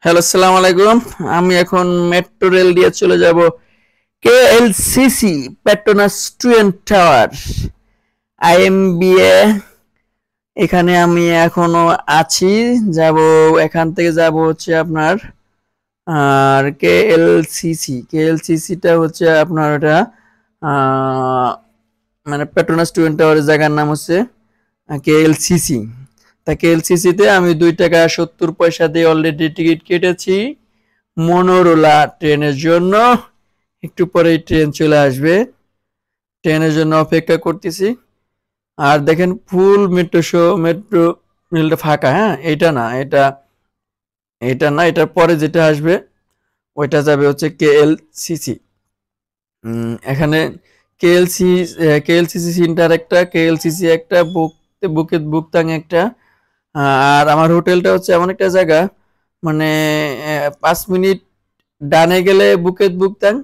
Hello, আসসালামু আলাইকুম। আমি এখন মেট্রো রেল দিয়ে চলে যাব কেএলসিসি পেট্রোনাস টুয়েন টাওয়ার আইএমবিএ। এখানে আমি এখনো আছি। যাব, এখান থেকে যাব হচ্ছে আপনার আর কেএলসিসিটা হচ্ছে আপনার এটা মানে পেট্রোনাস টুয়েন টাওয়ারের জায়গার নাম হচ্ছে কেএলসিসি। তা কেএলসিসিতে আমি 2 টাকা 70 পয়সা দিয়ে অলরেডি টিকিট কেটেছি মনোরোলা ট্রেনের জন্য। একটু পরেই ট্রেন চলে আসবে, ট্রেনের জন্য অপেক্ষা করতেছি। আর দেখেন ফুল মেট্রো রেলটা ফাঁকা। হ্যাঁ, এটা না, এটার পরে যেটা আসবে ওইটা যাবে হচ্ছে কেএলসিসি। এখানে কেএলসি কেএলসিসি সেন্টার একটা, কেএলসিসি একটা, বুকেত বুকতাং একটা। আর আমার হোটেলটা হচ্ছে এমন একটা জায়গা, মানে 5 মিনিট ডানে গেলে বুকেত বুকতাং,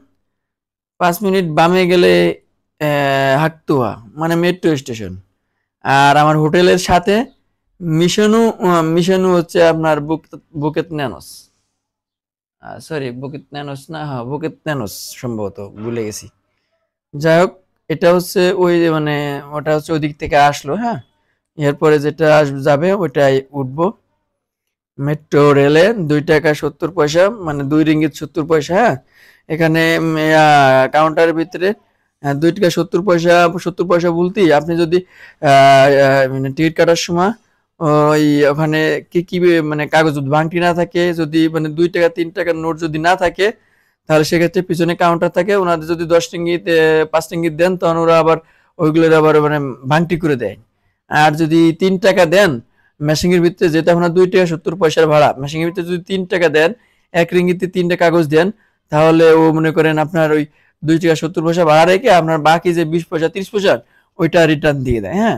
5 মিনিট বামে গেলে হাটতুয়া, মানে মেট্রো স্টেশন। আর আমার হোটেলের সাথে মিশনু হচ্ছে আপনার বুকেত ন্যানোস। সরি, বুকেত ন্যানোস না, হ্যাঁ বুকেত ন্যানোস, সম্ভবত ভুলে গেছি। যাই হোক, এটা হচ্ছে ওই মানে ওটা হচ্ছে ওই দিক থেকে আসলো। হ্যাঁ, এরপরে যেটা যাবে ওইটাই উঠবো। মেট্রো রেলে 2 টাকা 70 পয়সা, মানে 2 রিঙ্গিত 70 পয়সা। হ্যাঁ, এখানে কাউন্টারের ভিতরে 2 টাকা 70 পয়সা। 70 পয়সা বলতেই আপনি যদি মানে টিকিট কাটার সময় ওই ওখানে কি কি মানে কাগজ যদি ভাঙটি না থাকে, যদি মানে 2 টাকা 3 টাকার নোট যদি না থাকে, তাহলে সেক্ষেত্রে পিছনে কাউন্টার থাকে, ওনাদের যদি 10 রিঙ্গিত 5 রিঙ্গিত দেন তখন ওরা আবার ওইগুলোর আবার মানে ভাঙটি করে দেয়। আর যদি 3 টাকা দেন মেশিনের ভিতরে, যেটা আপনার 2 টাকা 70 পয়সার ভাড়া, মেশিনের ভিতরে যদি 3 টাকা দেন, 1 রিঙ্গিতে 3টা কাগজ দেন, তাহলে ও মনে করেন আপনার ওই 2 টাকা 70 পয়সা ভাড়া রেখে আপনার বাকি যে 20 পয়সা 30 পয়সা ওইটা রিটার্ন দিয়ে দেয়। হ্যাঁ,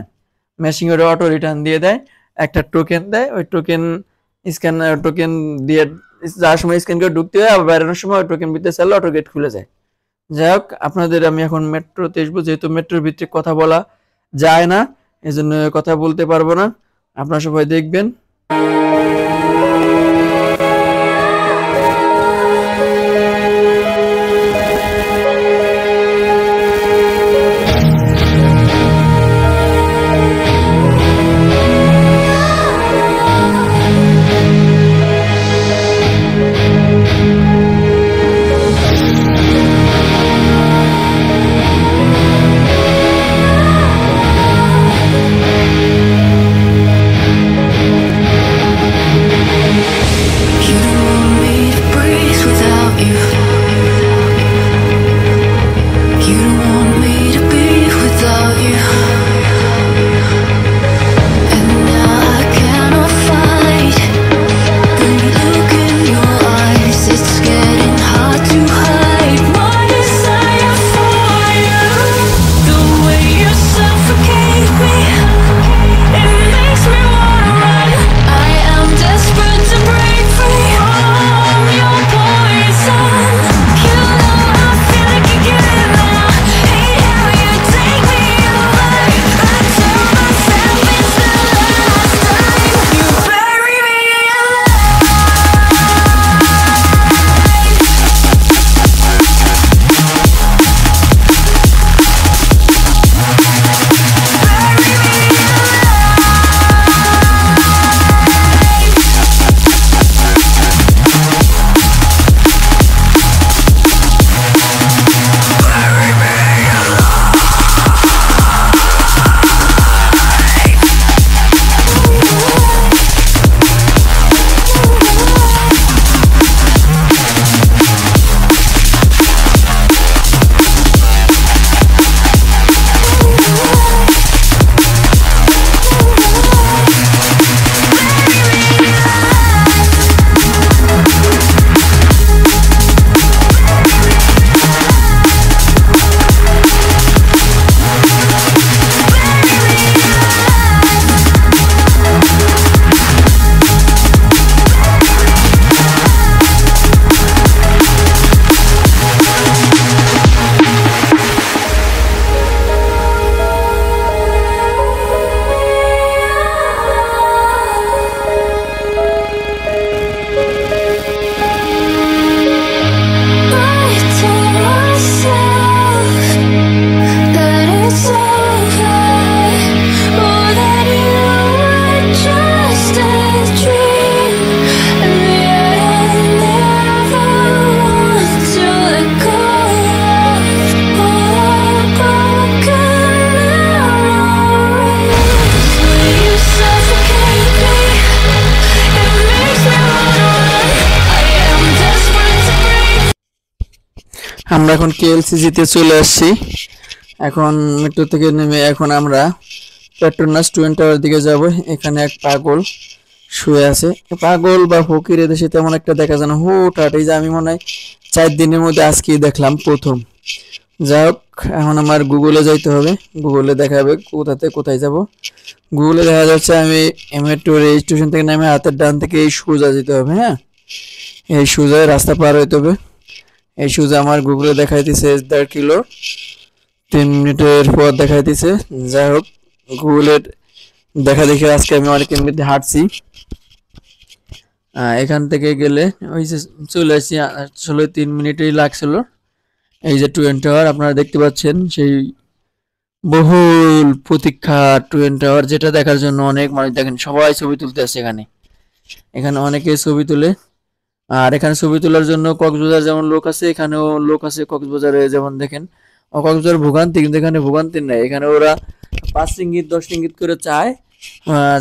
মেশিনের অটো রিটার্ন দিয়ে দেয়, একটা টোকেন দেয়, ওই টোকেন দিয়ে যাওয়ার সময় স্ক্যান করে ঢুকতে হয়, আবার বেরোনোর সময় ওই টোকেন ভিতরে চাইলে অটো গেট খুলে যায়। যাই হোক, আপনাদের আমি এখন মেট্রোতে আসবো, যেহেতু মেট্রোর ভিতরে কথা বলা যায় না, এজন্য কথা বলতে পারবো না। আপনারা সবাই দেখবেন। আমরা এখন কেএলসিসি তে চলে আসছি। এখন মেট্রো থেকে নেমে এখন আমরা পেট্রোনাস টুয়েন টাওয়ার দিকে যাব। এখানে এক পাগল শুয়ে আছে। পাগল বা ফকির এদেশে তেমন একটা দেখা যায় না, হুটহাট। এই যে আমি মনে হয় 4 দিনের মধ্যে আজকেই দেখলাম প্রথম। যাই হোক, এখন আমার গুগলে যাইতে হবে, গুগলে দেখাবে কোথাতে কোথায় যাব। গুগলে দেখা যাচ্ছে আমি মেট্রো স্টেশন থেকে নেমে হাতের ডান থেকে এই সোজা যেতে হবে। হ্যাঁ, এই সোজা রাস্তা পার হইতে হবে। এই সোজা আমার গুগলে দেখাইতেছে 1.5 কিলো, 3 মিনিটের পর দেখাইতেছে। যাই হোক, গুগলের দেখা দেখে আজকে আমি অনেক এমনিতে হাঁটছি। এখান থেকে গেলে ওই যে চলে আসছি, আসলে 3 মিনিটই লাগছিল। এই যে টুয়েন টাওয়ার আপনারা দেখতে পাচ্ছেন, সেই বহুল প্রতীক্ষা টুয়েন টাওয়ার, যেটা দেখার জন্য অনেক মানুষ দেখেন সবাই ছবি তুলতে আসছে এখানে। এখানে অনেকে ছবি তুলে। আর এখানে ছবি তোলার জন্য কক্সবাজার যেমন লোক আছে, এখানেও লোক আছে কক্সবাজারে। যেমন দেখেন, কক্সবাজার ভোগান্তি, কিন্তু এখানে ভোগান্তি নাই। এখানে ওরা 5 রিঙ্গিত 10 রিঙ্গিত করে চায়।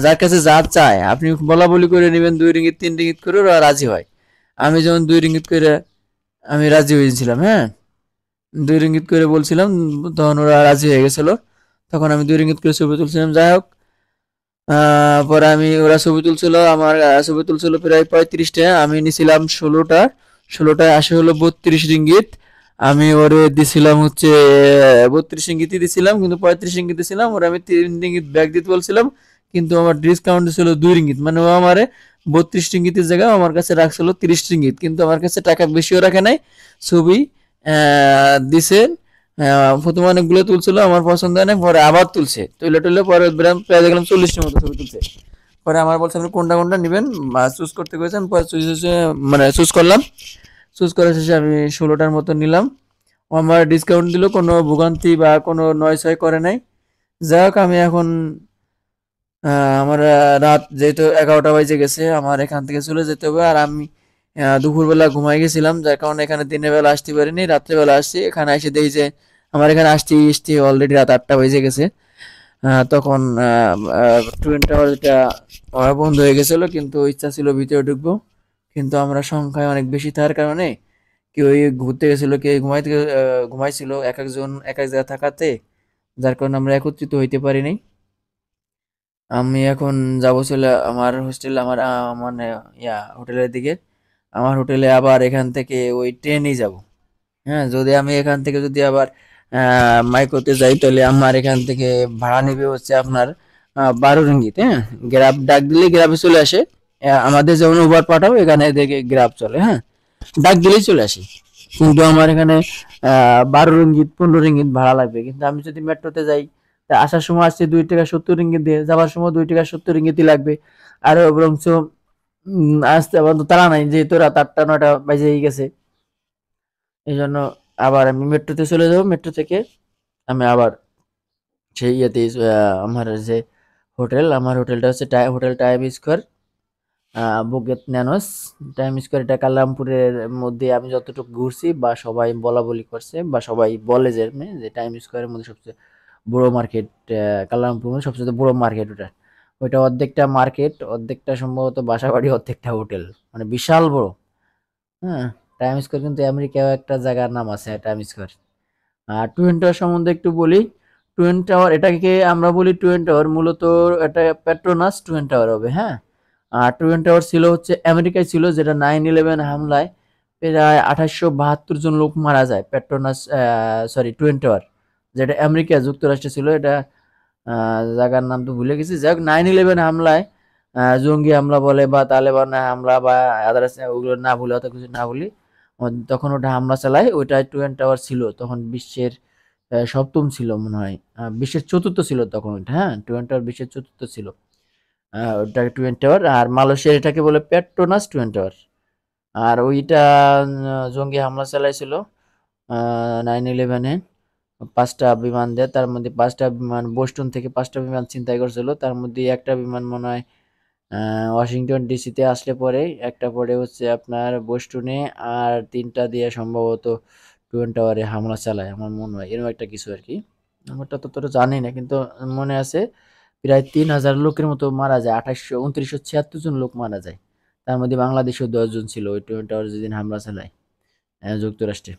যার কাছে যা চায় আপনি বলা বলি করে নেবেন, 2 রিঙ্গিত 3 রিঙ্গিত করে ওরা রাজি হয়। আমি যেমন 2 রিঙ্গিত করে আমি রাজি হয়েছিলাম। হ্যাঁ, 2 রিঙ্গিত করে বলছিলাম, তখন ওরা রাজি হয়ে গেছিল। তখন আমি 2 রিঙ্গিত করে ছবি তুলছিলাম। যাই হোক, পরে আমি ওরা ছবি তুলছিল, আমার ছবি তুলছিল প্রায় 35টা, আমি নিছিলাম 16টা। 16টায় আসে হলো 32 রিঙ্গিত। আমি ওরে দিছিলাম হচ্ছে 32 রিঙ্গিতই দিছিলাম, কিন্তু 35 রিঙ্গিত দিছিলাম ওরা। আমি 3 রিঙ্গিত ব্যাগ দিতে বলছিলাম, কিন্তু আমার ডিসকাউন্ট ছিল 2 রিঙ্গিত। মানে ও আমারে 32 রিঙ্গিতের জায়গায় আমার কাছে রাখছিল 30 রিঙ্গিত, কিন্তু আমার কাছে টাকা বেশিও রাখে নাই। ছবি দিছে। প্রথমে অনেকগুলো তুলছিল, আমার পছন্দ হয় না, পরে আবার তুলছে, তুলে টুলে পরে প্রায় দেখলাম 40টার মতো ছবি তুলছে। পরে আমার বলছে আপনি কোনটা কোনটা নেবেন চুজ করতে করেছেন। পরে চুজ মানে চুজ করলাম। চুজ করার শেষে আমি 16টার মতো নিলাম। ও আমার ডিসকাউন্ট দিল, কোনো ভোগান্তি বা কোনো নয় ছয় করে নাই। যাই হোক, আমি এখন আমার রাত যেহেতু 11টা বাজে গেছে, আমার এখান থেকে চলে যেতে হবে। আর আমি দুপুরবেলা ঘুমাই গেছিলাম, যার কারণে এখানে দিনের বেলা আসতে পারিনি, রাত্রেবেলা আসছি। এখানে এসে দেখি যে আমার এখানে আসতে আসতে অলরেডি রাত 8টা বেজে গেছে। তখন টুয়েন টাওয়ার যেটা বন্ধ হয়ে গেছিল, কিন্তু ইচ্ছা ছিল ভিতরে ঢুকবো, কিন্তু আমরা সংখ্যায় অনেক বেশি থাকার কারণে কেউ ঘুরতে গেছিল, কেউ ঘুমাইছিল, এক একজন এক এক জায়গায় থাকাতে, যার কারণে আমরা একত্রিত হইতে পারিনি। আমি এখন যাব চলে আমার হোস্টেল, আমার মানে হোটেলের দিকে। আমার হোটেলে আবার এখান থেকে ওই ট্রেনেই যাব। হ্যাঁ, যদি আমি এখান থেকে যদি আবার মাইকোতে যাই, তাহলে আমার এখান থেকে ভাড়া নেবে হচ্ছে আপনার 12 রিঙ্গিত। হ্যাঁ, গ্রাব ডাক দিলে গ্রাবে চলে আসে। আমাদের যেমন উবার পাঠাবো, এখানে দেখে গ্রাব চলে। হ্যাঁ, ডাক দিলেই চলে আসি। কিন্তু আমার এখানে 12 রিঙ্গিত 15 রিঙ্গিত ভাড়া লাগবে। কিন্তু আমি যদি মেট্রোতে যাই, তা আসার সময় আসছে 2 টাকা 70 রিঙ্গিত দিয়ে, যাওয়ার সময় 2 টাকা 70 রিঙ্গিতই লাগবে। আর বরঞ্চ আসতে আবার তো তারা নাই, যেহেতু রাত 8টা 9টা বাজেই গেছে। এই জন্য আবার আমি মেট্রোতে চলে যাবো। মেট্রো থেকে আমি আবার সেই ইয়েতে আমার যে হোটেল, আমার হোটেলটা হচ্ছে hotel Time Square, Bukit Nanas. Time Square এটা কালামপুরের মধ্যে আমি যতটুকু ঘুরছি বা সবাই বলা বলি করছে বা সবাই বলে যে টাইম স্কোয়ারের মধ্যে সবচেয়ে বড় মার্কেট, কালামপুর মধ্যে সবচেয়ে বড় মার্কেট ওটা। ওইটা অর্ধেকটা মার্কেট, অর্ধেকটা সম্ভবত বাসাবাড়ি, অর্ধেকটা হোটেল, মানে বিশাল বড়। হ্যাঁ, টাইম স্কোয়ার কিন্তু আমেরিকাও একটা জায়গার নাম আছে টাইম স্কোয়ার। আর টুয়েন টাওয়ার সম্বন্ধে একটু বলি। টুয়েন টাওয়ার এটাকে আমরা বলি টুয়েন টাওয়ার, মূলত এটা পেট্রোনাস টুয়েন টাওয়ার হবে। হ্যাঁ, আর টুয়েন টাওয়ার ছিল হচ্ছে আমেরিকায় ছিল, যেটা 9/11 হামলায় প্রায় 2872 জন লোক মারা যায়। পেট্রোনাস সরি টুয়েন টাওয়ার, যেটা আমেরিকা যুক্তরাষ্ট্রে ছিল। এটা জায়গার নাম তো ভুলে গেছি। যাই হোক, 9/11 হামলায় জঙ্গি হামলা বলে বা তালেবান হামলা বা আদার্স, ওগুলো না ভুলে, অত কিছু না ভুলি, তখন ওটা হামলা চালায়। ওইটা টুয়েন টাওয়ার ছিল তখন বিশ্বের সপ্তম ছিল মনে হয়, বিশ্বের চতুর্থ ছিল তখন ওইটা। হ্যাঁ, টুয়েন টাওয়ার বিশ্বের চতুর্থ ছিল। ওটা টুয়েন টাওয়ার। আর মালয়েশিয়ার এটাকে বলে পেট্রোনাস টুয়েন টাওয়ার। আর ওইটা জঙ্গি হামলা চালাইছিল 9/11-এ। 5টা বিমান দেয়, তার মধ্যে 5টা বিমান বোস্টন থেকে 5টা বিমান ছিনতাই করছিল। তার মধ্যে একটা বিমান মনে হয় ওয়াশিংটন ডিসিতে আসলে পরে, একটা পরে হচ্ছে আপনার বোস্টনে, আর 3টা দিয়ে সম্ভবত টুয়েন টাওয়ারে হামলা চালায় আমার মনে হয়, এরকম একটা কিছু আর কি। আমারটা ততটা জানি না, কিন্তু মনে আছে প্রায় 3,000 লোকের মতো মারা যায়, 2976 জন লোক মারা যায়। তার মধ্যে বাংলাদেশেও 10 জন ছিল ওই টুয়েন টাওয়ার যেদিন হামলা চালায় যুক্তরাষ্ট্রে।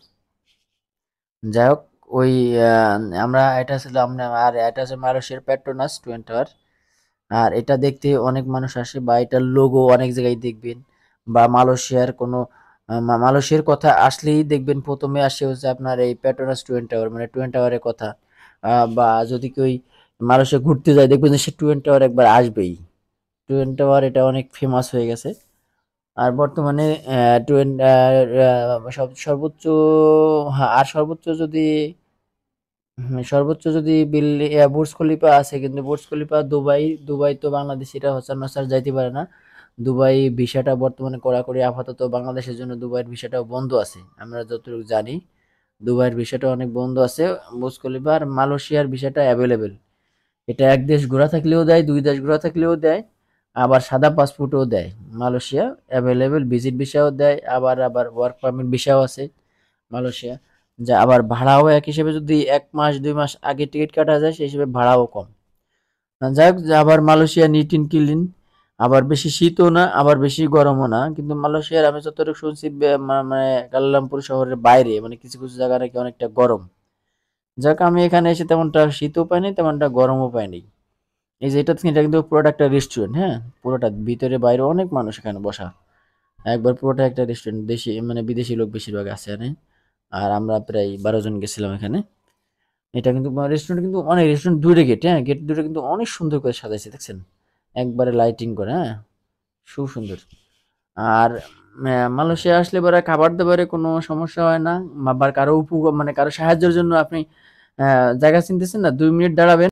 যাই হোক, ওই আমরা এটা ছিল আমরা, আর এটা হচ্ছে মালয়েশিয়ার পেট্রোনাস টুয়েন টাওয়ার। আর এটা দেখতে অনেক মানুষ আসে, বা এটার লোগো অনেক জায়গায় দেখবেন, বা মালয়েশিয়ার কোনো মালয়েশিয়ার কথা আসলেই দেখবেন প্রথমে আসে হচ্ছে আপনার এই পেট্রোনাস টুয়েন টাওয়ার, মানে টুয়েন টাওয়ারের কথা। বা যদি কেউ মালয়েশিয়া ঘুরতে যায় দেখবেন যে সে টুয়েন টাওয়ার একবার আসবেই। টুয়েন টাওয়ার এটা অনেক ফেমাস হয়ে গেছে। আর বর্তমানে সর্বোচ্চ, হ্যাঁ, আর সর্বোচ্চ যদি, সর্বোচ্চ যদি বুর্জ খলিফা আছে, কিন্তু বুর্জ খলিফা দুবাই, দুবাই তো বাংলাদেশ, এটা সচরাচর যাইতে পারে না। দুবাই ভিসাটা বর্তমানে কড়াকড়ি, আপাতত বাংলাদেশের জন্য দুবাইয়ের ভিসাটাও বন্ধ আছে, আমরা যতটুকু জানি। দুবাইয়ের ভিসাটা অনেক বন্ধ আছে। বুর্জ খলিফা আর মালয়েশিয়ার ভিসাটা অ্যাভেলেবেল। এটা এক দেশ ঘোরা থাকলেও দেয়, দুই দেশ ঘোরা থাকলেও দেয়, আবার সাদা পাসপোর্টও দেয়। মালয়েশিয়া অ্যাভেলেবেল ভিজিট ভিসাও দেয়, আবার আবার ওয়ার্ক পারমিট ভিসাও আছে মালয়েশিয়া। যা আবার ভাড়াও এক হিসেবে, যদি ১ মাস ২ মাস আগে টিকিট কাটা যায় সেই হিসেবে ভাড়াও কম। যাই হোক, আবার মালয়েশিয়া নিট এন্ড ক্লিন, আবার বেশি শীতও না আবার বেশি গরমও না। কিন্তু মালয়েশিয়ার আমি যতটুকু শুনছি মানে কুয়ালালামপুর শহরের বাইরে মানে কিছু কিছু জায়গা নাকি অনেকটা গরম। যাক, আমি এখানে এসে তেমনটা শীতও পাইনি, তেমনটা গরমও পাইনি। এই যে এটা কিন্তু পুরোটা একটা রেস্টুরেন্ট, হ্যাঁ, পুরোটা ভিতরে বাইরে অনেক মানুষ এখানে বসা। একবার পুরোটা একটা রেস্টুরেন্ট, দেশি মানে বিদেশি লোক বেশিরভাগ আছে এখানে। আর আমরা প্রায় ১২ জন গেছিলাম এখানে। এটা কিন্তু রেস্টুরেন্ট কিন্তু অনেক, রেস্টুরেন্ট দুইটা গেট, হ্যাঁ, গেট দুটো কিন্তু অনেক সুন্দর করে সাজাইছে দেখছেন, একবারে লাইটিং করে, হ্যাঁ, খুব সুন্দর। আর মালয়েশিয়া আসলে পরে খাবার দাবারে কোনো সমস্যা হয় না। আবার কারো মানে কারো সাহায্যের জন্য আপনি জায়গা চিনতেছেন না, ২ মিনিট দাঁড়াবেন,